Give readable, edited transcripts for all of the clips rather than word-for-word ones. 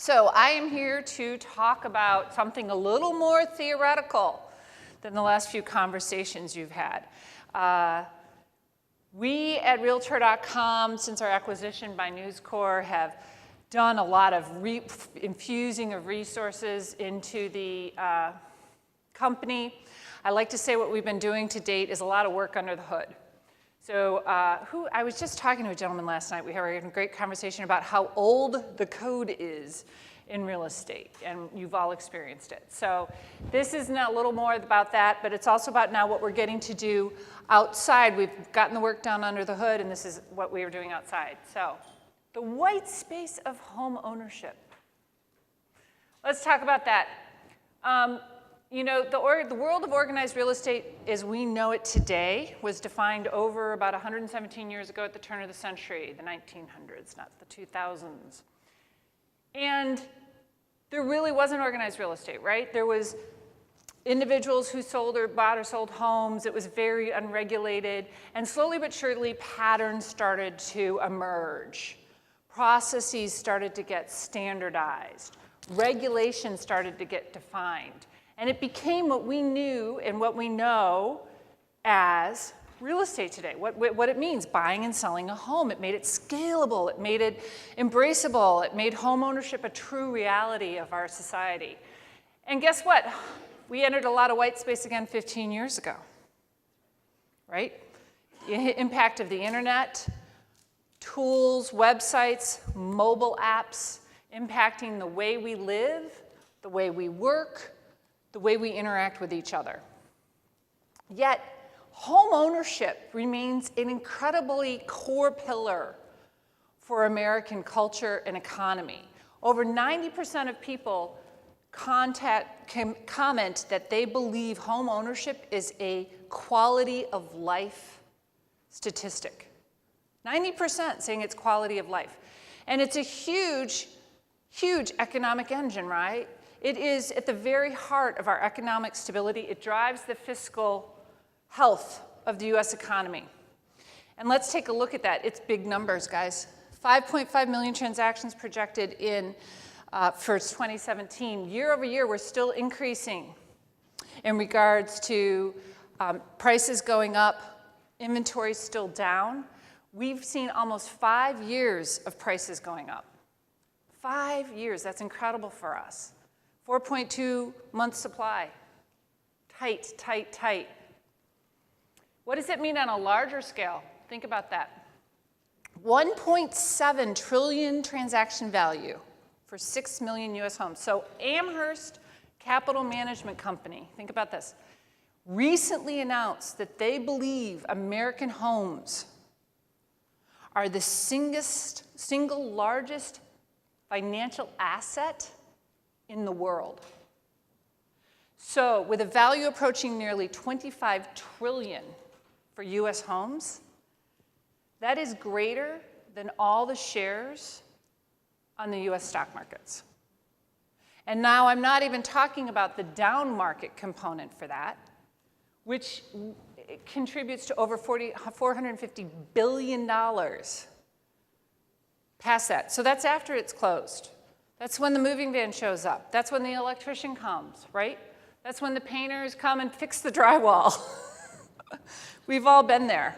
So I am here to talk about something a little more theoretical than the last few conversations you've had. We at Realtor.com, since our acquisition by News Corp, have done a lot of infusing of resources into the company. I like to say what we've been doing to date is a lot of work under the hood. So I was just talking to a gentleman last night. We were having a great conversation about how old the code is in real estate, and you've all experienced it. So this is now a little more about that, but it's also about now what we're getting to do outside. We've gotten the work done under the hood, and this is what we are doing outside. So the white space of home ownership. Let's talk about that. You know, the world of organized real estate as we know it today was defined over about 117 years ago at the turn of the century, the 1900s, not the 2000s. And there really wasn't organized real estate, right? There was individuals who bought or sold homes. It was very unregulated. And slowly but surely, patterns started to emerge. Processes started to get standardized. Regulations started to get defined. And it became what we knew and what we know as real estate today, what it means, buying and selling a home. It made it scalable. It made it embraceable. It made home ownership a true reality of our society. And guess what? We entered a lot of white space again 15 years ago, right? The impact of the internet, tools, websites, mobile apps, impacting the way we live, the way we work, the way we interact with each other. Yet, home ownership remains an incredibly core pillar for American culture and economy. Over 90% of people comment that they believe home ownership is a quality of life statistic. 90% saying it's quality of life. And it's a huge, huge economic engine, right? It is at the very heart of our economic stability. It drives the fiscal health of the US economy. And let's take a look at that. It's big numbers, guys. 5.5 million transactions projected for 2017. Year over year, we're still increasing in regards to prices going up, inventory still down. We've seen almost 5 years of prices going up. 5 years, that's incredible for us. 4.2 months supply. Tight, tight, tight. What does it mean on a larger scale? Think about that. 1.7 trillion transaction value for 6 million US homes. So Amherst Capital Management Company, think about this, recently announced that they believe American homes are the single largest financial asset in the world. So with a value approaching nearly 25 trillion for US homes, that is greater than all the shares on the US stock markets. And now I'm not even talking about the down market component for that, which contributes to over $450 billion past that. So that's after it's closed. That's when the moving van shows up. That's when the electrician comes, right? That's when the painters come and fix the drywall. We've all been there.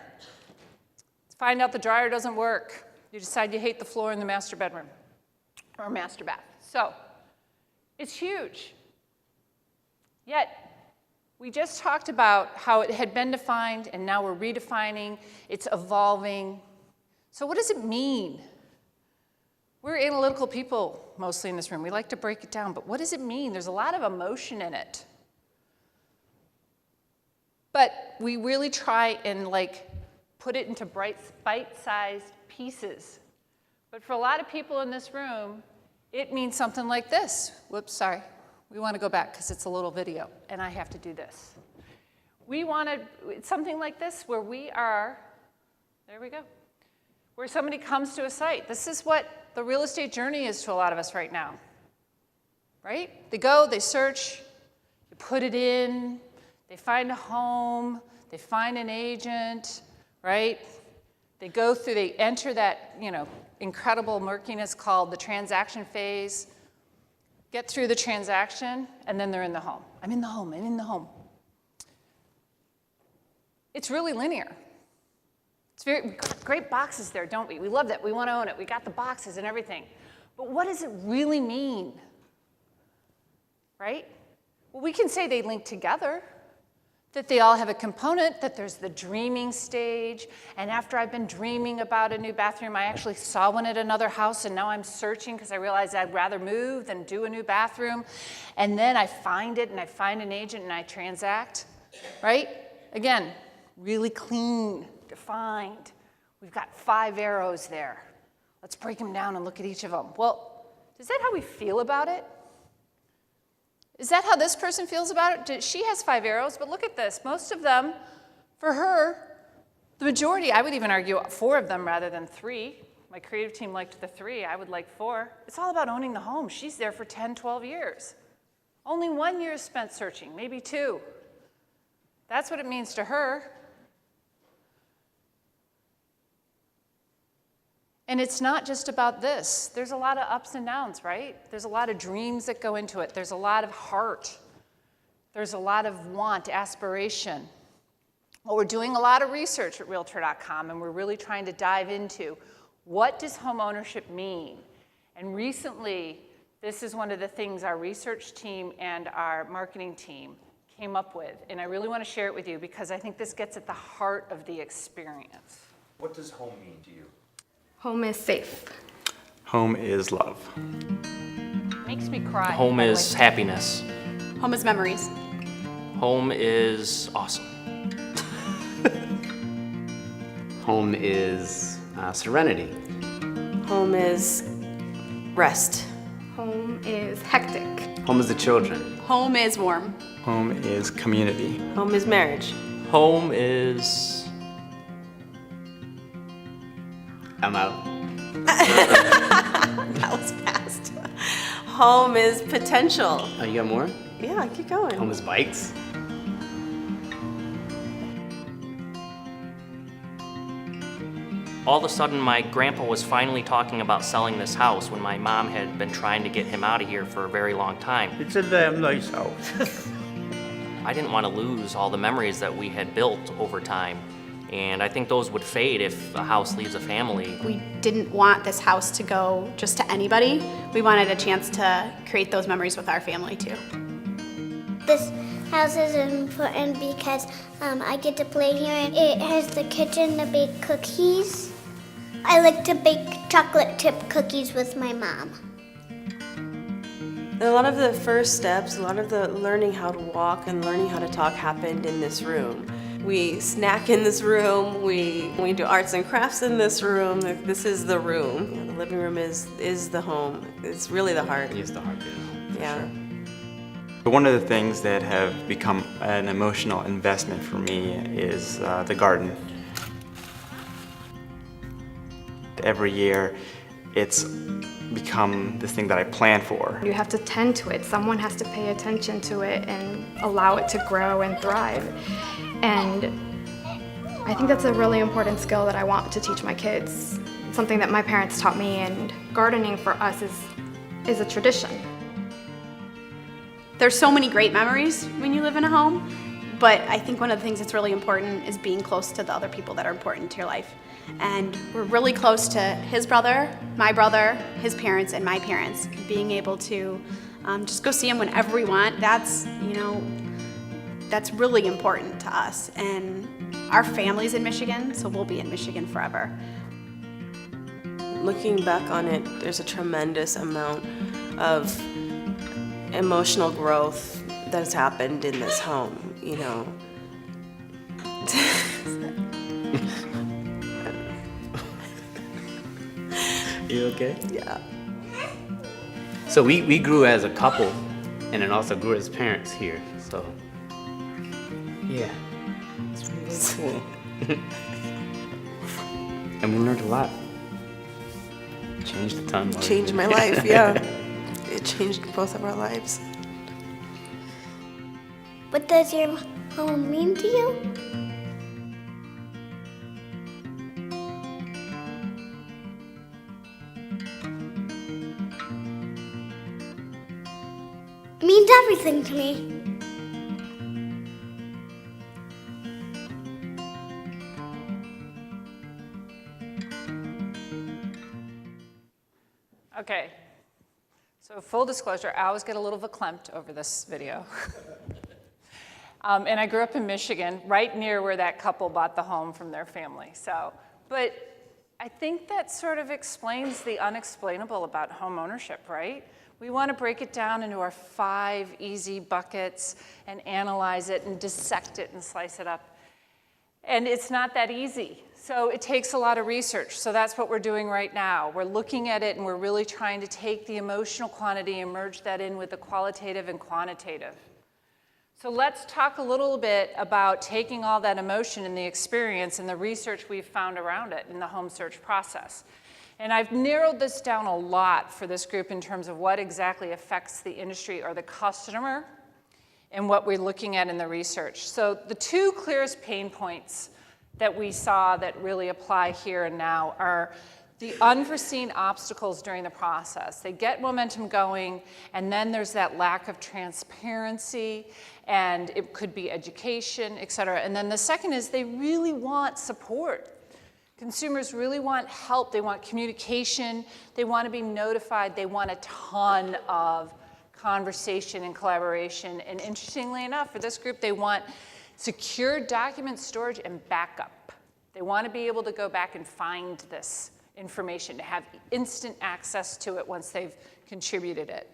Find out the dryer doesn't work. You decide you hate the floor in the master bedroom or master bath. So it's huge. Yet, we just talked about how it had been defined, and now we're redefining. It's evolving. So what does it mean? We're analytical people, mostly in this room. We like to break it down, but what does it mean? There's a lot of emotion in it. But we really try and put it into bite-sized pieces. But for a lot of people in this room, it means something like this. Whoops, sorry. We want to go back because it's a little video, and I have to do this. It's something like this where there we go, where somebody comes to a site. This is what the real estate journey is to a lot of us right now, right? They go, they search, you put it in, they find a home, they find an agent, right? They enter that, incredible murkiness called the transaction phase, get through the transaction, and then they're in the home. I'm in the home, I'm in the home. It's really linear. It's very great boxes there, don't we? We love that. We want to own it. We got the boxes and everything. But what does it really mean? Right? Well, we can say they link together, that they all have a component, that there's the dreaming stage, and after I've been dreaming about a new bathroom, I actually saw one at another house, and now I'm searching because I realized I'd rather move than do a new bathroom, and then I find it, and I find an agent, and I transact, right? Again, really clean, defined. We've got 5 arrows there. Let's break them down and look at each of them. Well, is that how we feel about it? Is that how this person feels about it? She has 5 arrows, but look at this. Most of them, for her, the majority, I would even argue 4 of them rather than 3. My creative team liked the 3. I would like 4. It's all about owning the home. She's there for 10, 12 years. Only 1 year is spent searching, maybe 2. That's what it means to her. And it's not just about this. There's a lot of ups and downs, right? There's a lot of dreams that go into it. There's a lot of heart. There's a lot of want, aspiration. Well, we're doing a lot of research at Realtor.com, and we're really trying to dive into what does home ownership mean? And recently, this is one of the things our research team and our marketing team came up with. And I really want to share it with you because I think this gets at the heart of the experience. What does home mean to you? Home is safe. Home is love. Makes me cry. Home is happiness. Home is memories. Home is awesome. Home is serenity. Home is rest. Home is hectic. Home is the children. Home is warm. Home is community. Home is marriage. Home is... I'm out. That was fast. Home is potential. Oh, you got more? Yeah, keep going. Home is bikes. All of a sudden, my grandpa was finally talking about selling this house when my mom had been trying to get him out of here for a very long time. It's a damn nice house. I didn't want to lose all the memories that we had built over time. And I think those would fade if a house leaves a family. We didn't want this house to go just to anybody. We wanted a chance to create those memories with our family too. This house is important because I get to play here and it has the kitchen to bake cookies. I like to bake chocolate chip cookies with my mom. A lot of the first steps, a lot of the learning how to walk and learning how to talk happened in this room. We snack in this room, we do arts and crafts in this room. This is the room. You know, the living room is the home. It's really the heart. It's the heart. Yeah. But one of the things that have become an emotional investment for me is the garden. Every year, it's become this thing that I plan for. You have to tend to it. Someone has to pay attention to it and allow it to grow and thrive. And I think that's a really important skill that I want to teach my kids. It's something that my parents taught me, and gardening for us is a tradition. There's so many great memories when you live in a home, but I think one of the things that's really important is being close to the other people that are important to your life. And we're really close to his brother, his parents, and my parents. Being able to just go see him whenever we want, that's really important to us. And our family's in Michigan, so we'll be in Michigan forever. Looking back on it, there's a tremendous amount of emotional growth that has happened in this home, you know. You okay? Yeah. So we grew as a couple, and then also grew as parents here. So yeah, it's really cool. And we learned a lot. Changed a ton. Changed my life, yeah. It changed both of our lives. What does your home mean to you? It means everything to me. Okay, so full disclosure, I always get a little verklempt over this video. And I grew up in Michigan, right near where that couple bought the home from their family. But I think that sort of explains the unexplainable about home ownership, right? We want to break it down into our 5 easy buckets and analyze it and dissect it and slice it up. And it's not that easy. So it takes a lot of research. So that's what we're doing right now. We're looking at it and we're really trying to take the emotional quantity and merge that in with the qualitative and quantitative. So let's talk a little bit about taking all that emotion and the experience and the research we've found around it in the home search process. And I've narrowed this down a lot for this group in terms of what exactly affects the industry or the customer and what we're looking at in the research. So the 2 clearest pain points that we saw that really apply here and now are the unforeseen obstacles during the process. They get momentum going, and then there's that lack of transparency, and it could be education, et cetera. And then the second is they really want support. Consumers really want help. They want communication. They want to be notified. They want a ton of conversation and collaboration. And interestingly enough, for this group, they want secure document storage and backup. They want to be able to go back and find this information, to have instant access to it once they've contributed it.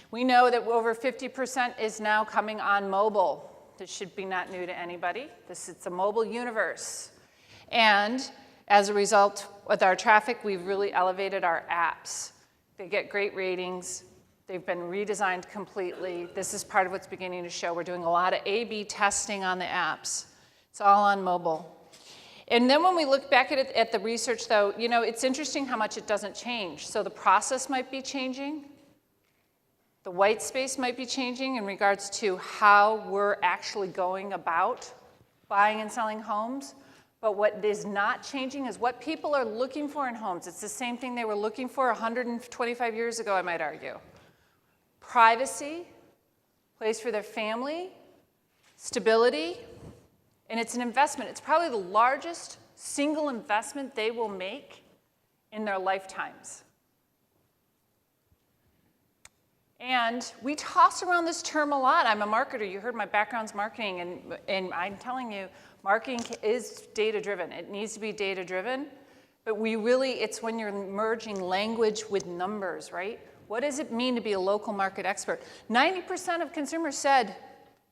We know that over 50% is now coming on mobile. This should be not new to anybody. It's a mobile universe. And as a result, with our traffic, we've really elevated our apps. They get great ratings. They've been redesigned completely. This is part of what's beginning to show. We're doing a lot of A/B testing on the apps. It's all on mobile. And then when we look back at the research, though, you know, it's interesting how much it doesn't change. So the process might be changing. The white space might be changing in regards to how we're actually going about buying and selling homes. But what is not changing is what people are looking for in homes. It's the same thing they were looking for 125 years ago, I might argue. Privacy, place for their family, stability, and it's an investment. It's probably the largest single investment they will make in their lifetimes. And we toss around this term a lot. I'm a marketer. You heard my background's marketing, and I'm telling you, marketing is data-driven. It needs to be data-driven, but it's when you're merging language with numbers, right? What does it mean to be a local market expert? 90% of consumers said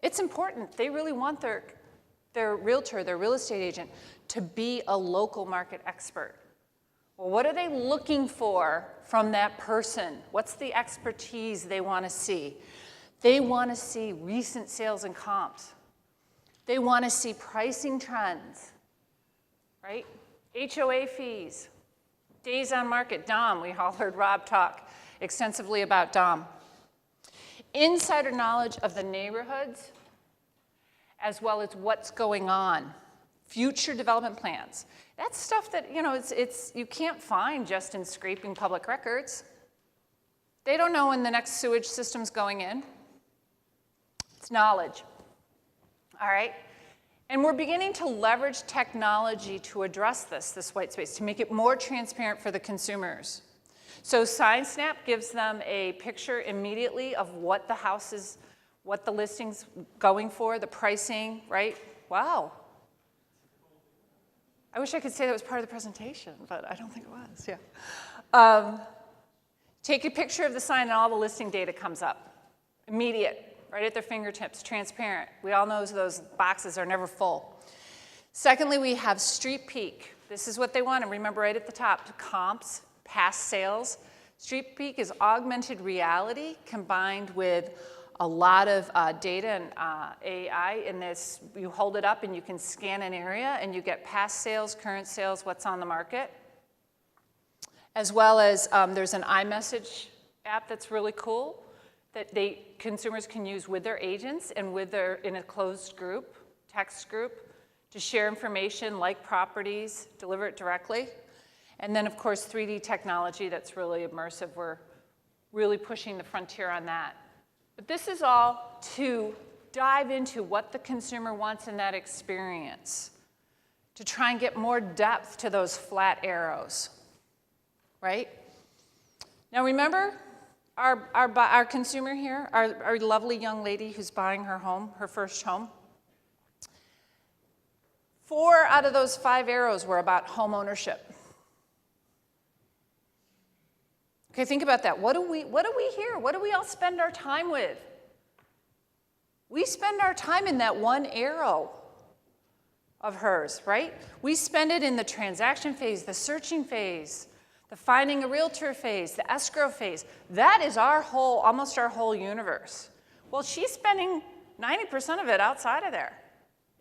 it's important. They really want their realtor, their real estate agent, to be a local market expert. Well, what are they looking for from that person? What's the expertise they want to see? They want to see recent sales and comps. They want to see pricing trends, right? HOA fees, days on market, DOM. We all heard Rob talk extensively about DOM. Insider knowledge of the neighborhoods, as well as what's going on. Future development plans. That's stuff that, you know, you can't find just in scraping public records. They don't know when the next sewage system's going in. It's knowledge. All right? And we're beginning to leverage technology to address this white space, to make it more transparent for the consumers. So SignSnap gives them a picture immediately of what the house is, what the listing's going for, the pricing, right? Wow. I wish I could say that was part of the presentation, but I don't think it was, yeah. Take a picture of the sign and all the listing data comes up. Immediate, right at their fingertips, transparent. We all know those boxes are never full. Secondly, we have Street Peek. This is what they want, and remember right at the top, comps, past sales. Street Peek is augmented reality combined with a lot of data and AI in this. You hold it up and you can scan an area and you get past sales, current sales, what's on the market. As well as there's an iMessage app that's really cool that consumers can use with their agents and in a closed group, text group, to share information like properties, deliver it directly. And then of course 3D technology that's really immersive. We're really pushing the frontier on that. But this is all to dive into what the consumer wants in that experience, to try and get more depth to those flat arrows, right? Now remember, our consumer here, our lovely young lady who's buying her home, her first home. 4 out of those 5 arrows were about home ownership. Okay, think about that. What do we hear? What do we all spend our time with? We spend our time in that one arrow of hers, right? We spend it in the transaction phase, the searching phase, the finding a realtor phase, the escrow phase. That is almost our whole universe. Well, she's spending 90% of it outside of there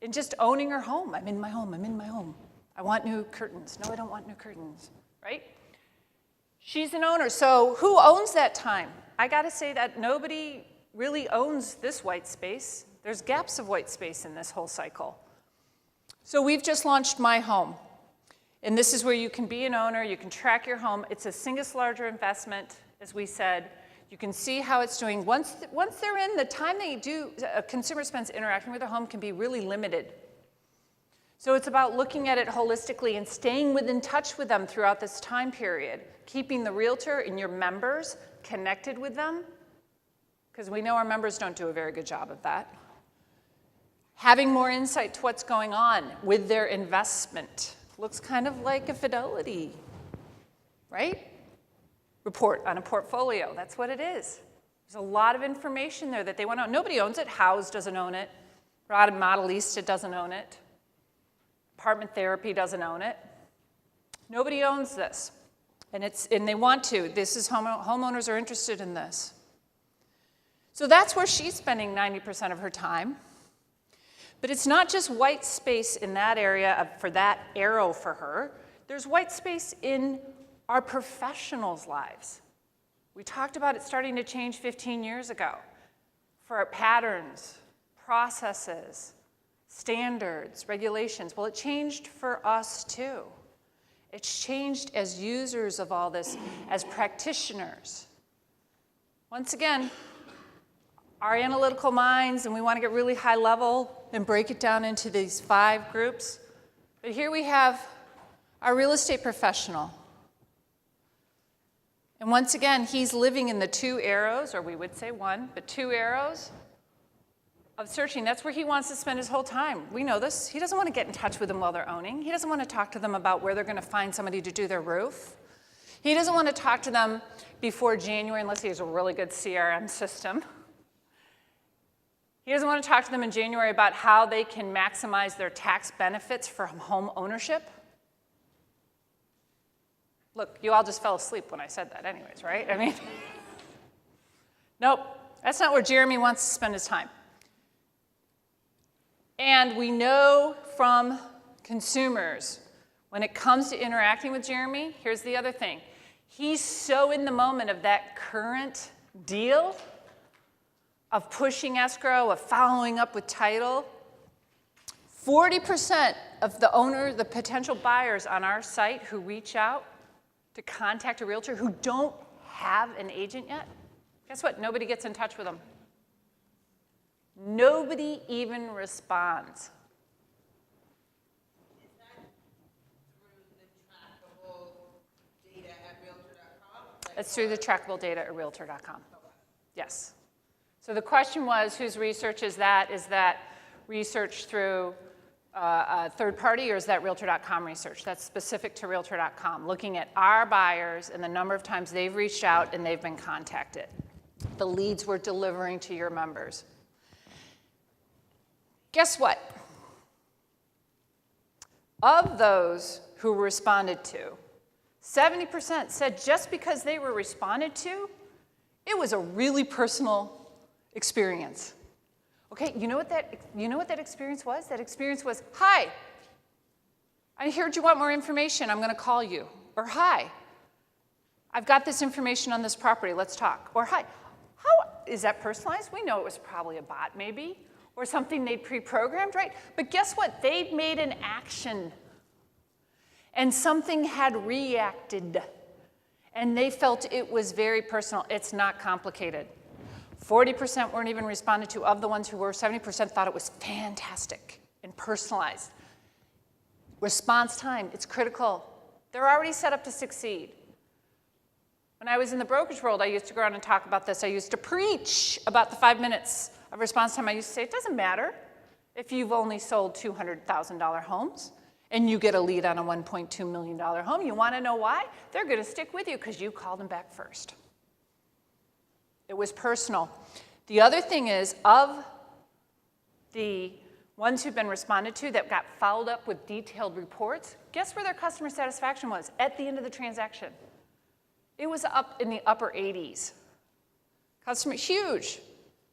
in just owning her home. I'm in my home, I'm in my home. I want new curtains. No, I don't want new curtains, right? She's an owner, so who owns that time? I gotta say that nobody really owns this white space. There's gaps of white space in this whole cycle. So we've just launched My Home. And this is where you can be an owner, you can track your home. It's a single larger investment, as we said. You can see how it's doing. Once they're in, the time a consumer spends interacting with their home can be really limited. So it's about looking at it holistically and staying in touch with them throughout this time period, keeping the realtor and your members connected with them, because we know our members don't do a very good job of that. Having more insight to what's going on with their investment. Looks kind of like a Fidelity, right? Report on a portfolio, that's what it is. There's a lot of information there that they want to own. Nobody owns it. House doesn't own it. Model East, it doesn't own it. Apartment Therapy doesn't own it. Nobody owns this, and they want to. Homeowners are interested in this. So that's where she's spending 90% of her time. But it's not just white space in that area for that arrow for her. There's white space in our professionals' lives. We talked about it starting to change 15 years ago. For our patterns, processes, standards, regulations. Well, it changed for us too. It's changed as users of all this, as practitioners. Once again, our analytical minds, and we want to get really high level and break it down into these 5 groups. But here we have our real estate professional. And once again, he's living in the 2 arrows, or we would say 1, but 2 arrows of searching. That's where he wants to spend his whole time. We know this. He doesn't want to get in touch with them while they're owning. He doesn't want to talk to them about where they're going to find somebody to do their roof. He doesn't want to talk to them before January unless he has a really good CRM system. He doesn't want to talk to them in January about how they can maximize their tax benefits from home ownership. Look, you all just fell asleep when I said that anyways, right? I mean, nope, that's not where Jeremy wants to spend his time. And we know from consumers, when it comes to interacting with Jeremy, here's the other thing. He's so in the moment of that current deal, of pushing escrow, of following up with title. 40% of the potential buyers on our site who reach out to contact a realtor who don't have an agent yet, guess what? Nobody gets in touch with them. Nobody even responds. Is that through the trackable data at Realtor.com? It's through the trackable data at Realtor.com. Yes. So the question was, whose research is that? Is that research through a third party, or is that Realtor.com research? That's specific to Realtor.com, looking at our buyers and the number of times they've reached out and they've been contacted. The leads we're delivering to your members. Guess what? Of those who were responded to, 70% said just because they were responded to, it was a really personal experience. Okay, you know what that experience was? That experience was, hi, I heard you want more information, I'm gonna call you. Or hi, I've got this information on this property, let's talk. Or hi, how is that personalized? We know it was probably a bot maybe, or something they'd pre-programmed, right? But guess what? They'd made an action, and something had reacted. And they felt it was very personal. It's not complicated. 40% weren't even responded to. Of the ones who were, 70% thought it was fantastic and personalized. Response time, it's critical. They're already set up to succeed. When I was in the brokerage world, I used to go around and talk about this. I used to preach about the 5 minutes of response time. I used to say, it doesn't matter if you've only sold $200,000 homes and you get a lead on a $1.2 million home. You want to know why? They're going to stick with you because you called them back first. It was personal. The other thing is, of the ones who've been responded to that got followed up with detailed reports, guess where their customer satisfaction was at the end of the transaction? It was up in the upper 80s. Customer, huge,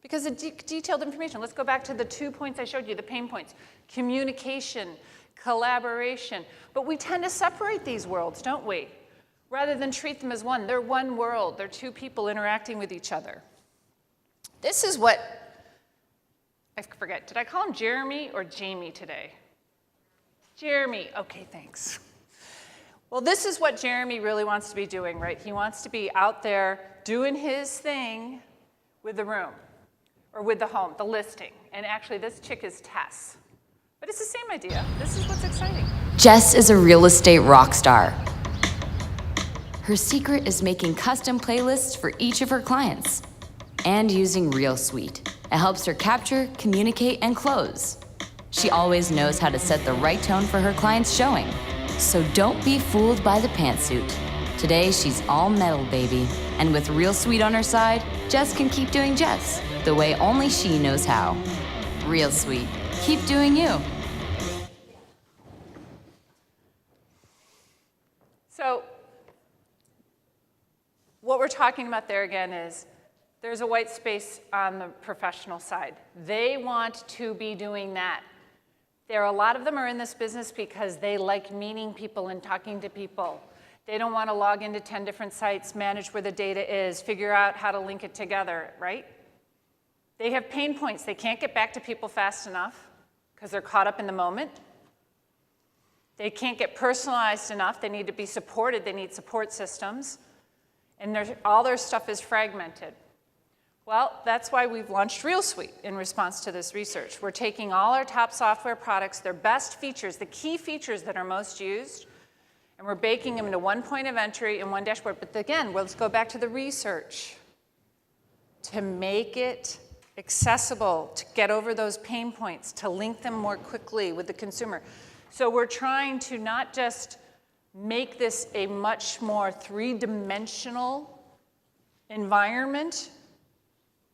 because of detailed information. Let's go back to the 2 points I showed you, the pain points. Communication, collaboration. But we tend to separate these worlds, don't we? Rather than treat them as one. They're one world. They're two people interacting with each other. This is what, I forget, did I call him Jeremy or Jamie today? Jeremy, okay, thanks. Well, this is what Jeremy really wants to be doing, right? He wants to be out there doing his thing with the room, or with the home, the listing. And actually, this chick is Tess. But it's the same idea. This is what's exciting. Jess is a real estate rock star. Her secret is making custom playlists for each of her clients and using RealSuite. It helps her capture, communicate, and close. She always knows how to set the right tone for her client's showing. So don't be fooled by the pantsuit. Today, she's all metal, baby. And with RealSuite on her side, Jess can keep doing Jess the way only she knows how. RealSuite. Keep doing you. So what we're talking about there again is there's a white space on the professional side. They want to be doing that. A lot of them are in this business because they like meeting people and talking to people. They don't want to log into 10 different sites, manage where the data is, figure out how to link it together, right? They have pain points. They can't get back to people fast enough because they're caught up in the moment. They can't get personalized enough. They need to be supported. They need support systems. And all their stuff is fragmented. Well, that's why we've launched RealSuite in response to this research. We're taking all our top software products, their best features, the key features that are most used, and we're baking them into one point of entry and one dashboard. But again, let's go back to the research. To make it accessible, to get over those pain points, to link them more quickly with the consumer. So we're trying to not just make this a much more three-dimensional environment,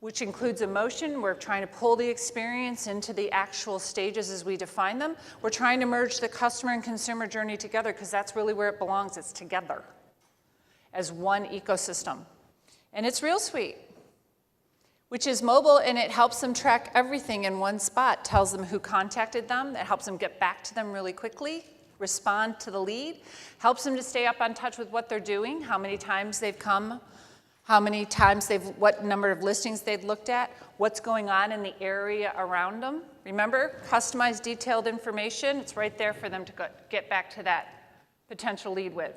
which includes emotion. We're trying to pull the experience into the actual stages as we define them. We're trying to merge the customer and consumer journey together because that's really where it belongs. It's together as one ecosystem. And it's RealSuite, which is mobile, and it helps them track everything in one spot, tells them who contacted them, it helps them get back to them really quickly, respond to the lead, helps them to stay up on touch with what they're doing, how many times they've come, what number of listings they've looked at, what's going on in the area around them. Remember, customized, detailed information, it's right there for them to get back to that potential lead with.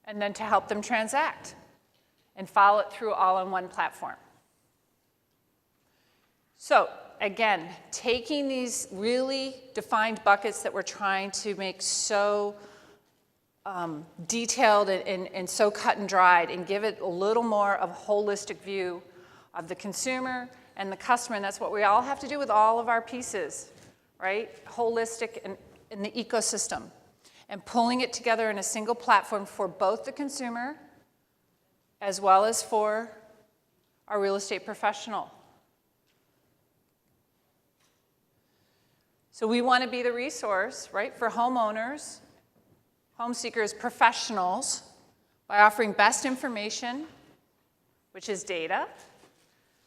And then to help them transact and follow it through all on one platform. So again, taking these really defined buckets that we're trying to make so detailed and so cut and dried, and give it a little more of a holistic view of the consumer and the customer, and that's what we all have to do with all of our pieces, right? Holistic and in the ecosystem, and pulling it together in a single platform for both the consumer as well as for our real estate professional. So we want to be the resource, right, for homeowners, home seekers, professionals, by offering best information, which is data,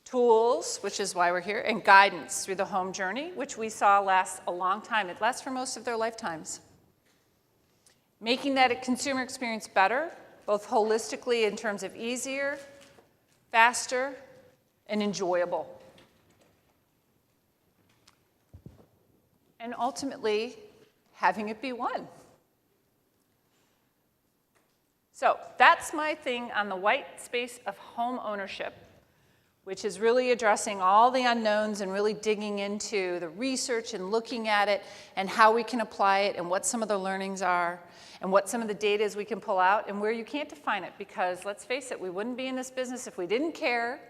tools, which is why we're here, and guidance through the home journey, which we saw lasts a long time. It lasts for most of their lifetimes. Making that consumer experience better, both holistically in terms of easier, faster, and enjoyable. And ultimately, having it be one. So that's my thing on the white space of home ownership, which is really addressing all the unknowns and really digging into the research and looking at it and how we can apply it and what some of the learnings are and what some of the data is we can pull out and where you can't define it, because let's face it, we wouldn't be in this business if we didn't care,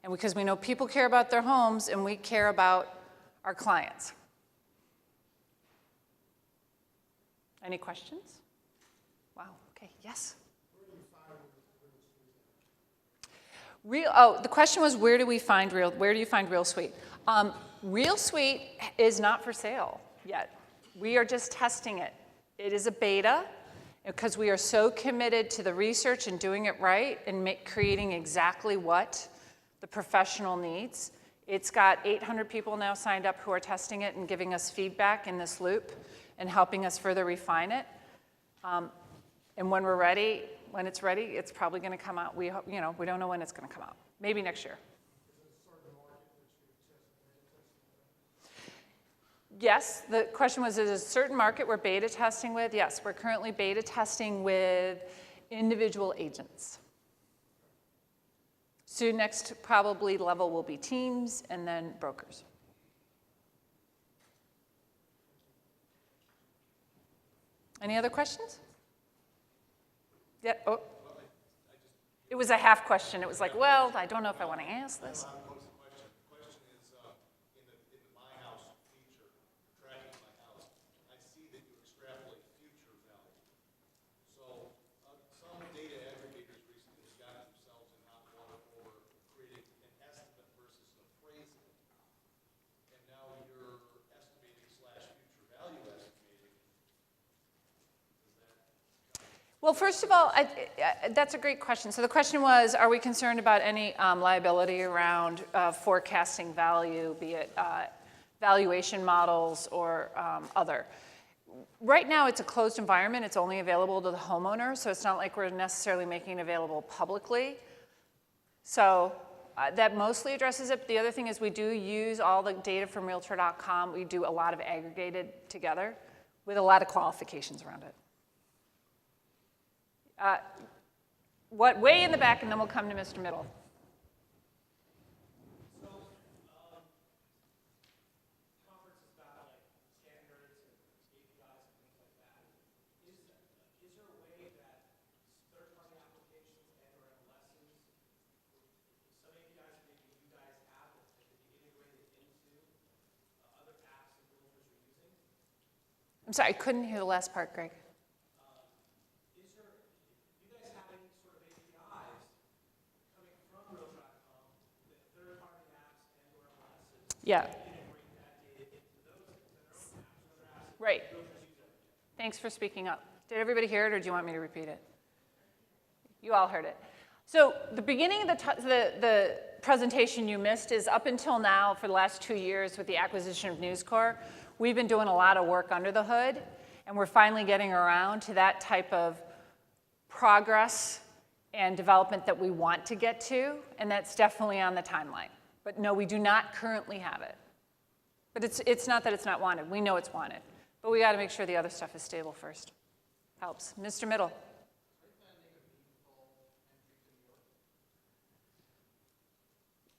and because we know people care about their homes and we care about our clients. Any questions? Wow, okay, yes? The question was, where do you find Real Suite? Real Suite is not for sale yet. We are just testing it. It is a beta because we are so committed to the research and doing it right and creating exactly what the professional needs. It's got 800 people now signed up who are testing it and giving us feedback in this loop and helping us further refine it. And when it's ready, it's probably going to come out. We don't know when it's going to come out. Maybe next year. Yes, the question was, is there a certain market we're beta testing with? Yes, we're currently beta testing with individual agents. Soon, next probably level will be teams and then brokers. Any other questions? Yeah, oh. It was a half question. It was like, well, I don't know if I want to ask this. Well, first of all, that's a great question. So the question was, are we concerned about any liability around forecasting value, be it valuation models or other? Right now, it's a closed environment. It's only available to the homeowner, so it's not like we're necessarily making it available publicly. So that mostly addresses it. The other thing is we do use all the data from Realtor.com. We do a lot of aggregated together with a lot of qualifications around it. Way in the back, and then we'll come to Mr. Middle. So, conferences about like standards and APIs and things like that. Is there a way that third-party applications and/or MLSs, some APIs that maybe you guys have that could be integrated into other apps and builders are using? I'm sorry, I couldn't hear the last part, Greg. Yeah. Right. Thanks for speaking up. Did everybody hear it, or do you want me to repeat it? You all heard it. So the beginning of the presentation you missed is up until now, for the last 2 years with the acquisition of News Corp, we've been doing a lot of work under the hood, and we're finally getting around to that type of progress and development that we want to get to, and that's definitely on the timeline. But no, we do not currently have it. But it's not that it's not wanted. We know it's wanted. But we got to make sure the other stuff is stable first. Helps. Mr. Middle.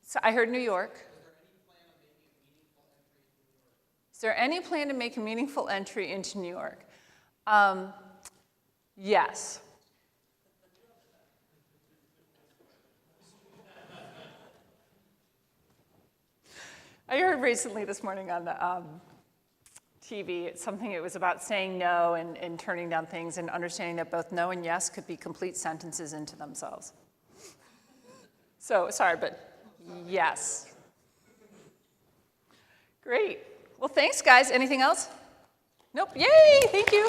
So I heard New York. Is there any plan to make a meaningful entry into New York? Yes. I heard recently this morning on the TV, it was about saying no and turning down things and understanding that both no and yes could be complete sentences into themselves. So, sorry, but yes. Great. Well, thanks, guys. Anything else? Nope. Yay! Thank you.